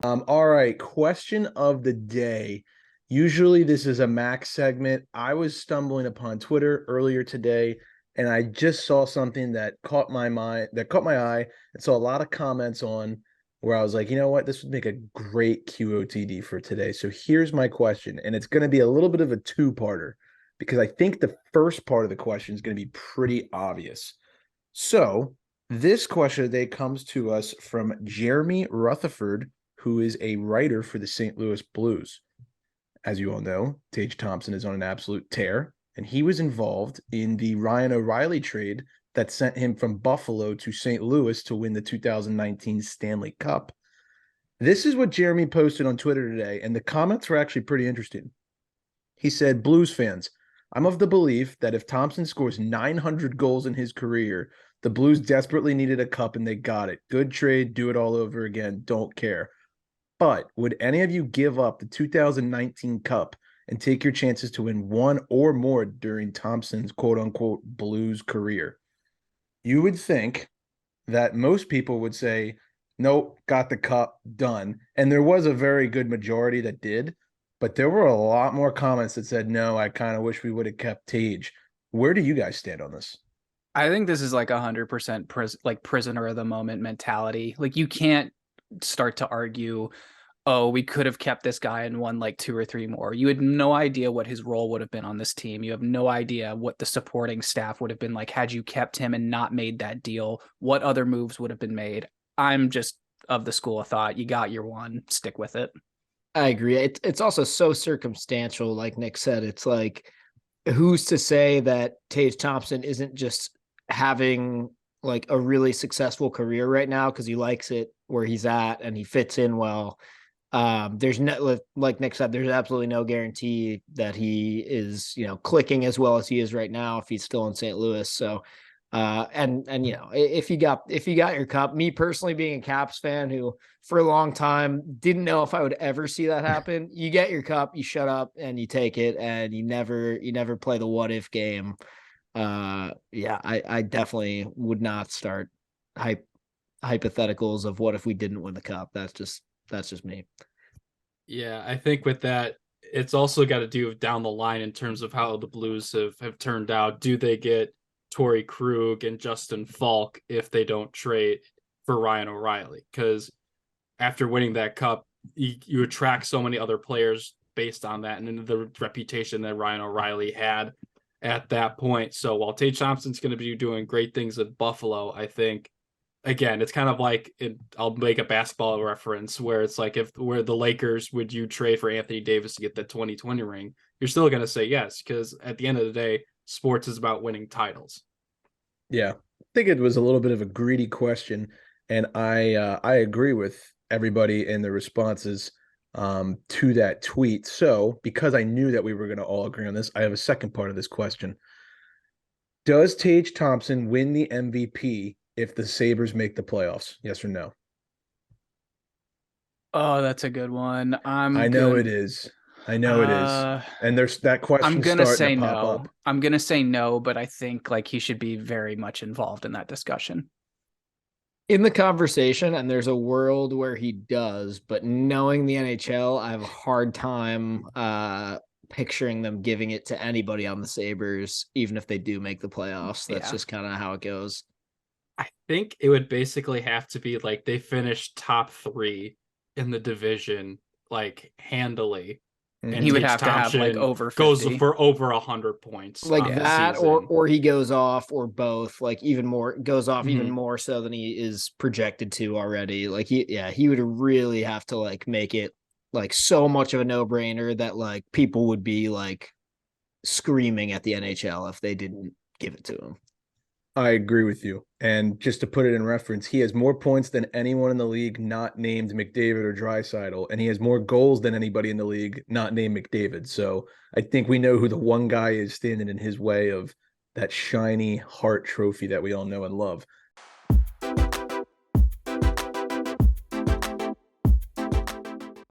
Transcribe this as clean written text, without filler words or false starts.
All right, question of the day. Usually this is a Max segment. I was stumbling upon Twitter earlier today, and I just saw something that caught my mind, that caught my eye, and saw a lot of comments on where I was like, you know what, this would make a great QOTD for today. So here's my question, and it's going to be a little bit of a two-parter because I think the first part of the question is going to be pretty obvious. So this question today comes to us from Jeremy Rutherford, who is a writer for the St. Louis Blues. As you all know, Tage Thompson is on an absolute tear, and he was involved in the Ryan O'Reilly trade that sent him from Buffalo to St. Louis to win the 2019 Stanley Cup. This is what Jeremy posted on Twitter today, and the comments were actually pretty interesting. He said, Blues fans, I'm of the belief that if Thompson scores 900 goals in his career, the Blues desperately needed a cup and they got it. Good trade, do it all over again, don't care. But would any of you give up the 2019 Cup and take your chances to win one or more during Thompson's quote unquote Blues career? You would think that most people would say, nope, got the cup, done. And there was a very good majority that did, but there were a lot more comments that said, no, I kind of wish we would have kept Tage. Where do you guys stand on this? I think this is like 100% prisoner of the moment mentality. Like you can't start to argue, oh, we could have kept this guy and won like 2 or 3 more. You had no idea what his role would have been on this team. You have no idea what the supporting staff would have been like had you kept him and not made that deal. What other moves would have been made? I'm just of the school of thought. You got your one, stick with it. I agree. It's also so circumstantial, like Nick said. It's like, who's to say that Tage Thompson isn't just having like a really successful career right now because he likes it where he's at and he fits in well. There's no, like Nick said, there's absolutely no guarantee that he is, clicking as well as he is right now if he's still in St. Louis. So, and if you got your cup, me personally being a Caps fan who for a long time didn't know if I would ever see that happen, you get your cup, you shut up and you take it, and you never play the what if game. I definitely would not start hypotheticals of what if we didn't win the cup. That's just me. Yeah, I think with that, it's also got to do down the line in terms of how the Blues have turned out. Do they get Torrey Krug and Justin Falk if they don't trade for Ryan O'Reilly? Because after winning that cup, you attract so many other players based on that and the reputation that Ryan O'Reilly had at that point. So while Tage Thompson's going to be doing great things at Buffalo, I think, again, it's kind of like I'll make a basketball reference where it's like where the Lakers, would you trade for Anthony Davis to get the 2020 ring? You're still going to say yes, because at the end of the day, sports is about winning titles. Yeah, I think it was a little bit of a greedy question, and I agree with everybody in the responses to that tweet. So because I knew that we were going to all agree on this, I have a second part of this question. Does Tage Thompson win the MVP if the Sabres make the playoffs? Yes or no? Oh, that's a good one. I know it is. I know it is. And there's that question I'm gonna starting say to pop no. up. I'm gonna say no, but I think like he should be very much involved in that discussion. In the conversation, and there's a world where he does, but knowing the NHL, I have a hard time picturing them giving it to anybody on the Sabres, even if they do make the playoffs. That's just kind of how it goes. I think it would basically have to be like they finished top 3 in the division, like handily. And he would have to have like over 50. Goes for over 100 points. Like that, or he goes off, or both, like even more, goes off even more so than he is projected to already. Like he would really have to like make it like so much of a no-brainer that like people would be like screaming at the NHL if they didn't give it to him. I agree with you. And just to put it in reference, he has more points than anyone in the league not named McDavid or Draisaitl, and he has more goals than anybody in the league not named McDavid. So I think we know who the one guy is standing in his way of that shiny Hart trophy that we all know and love.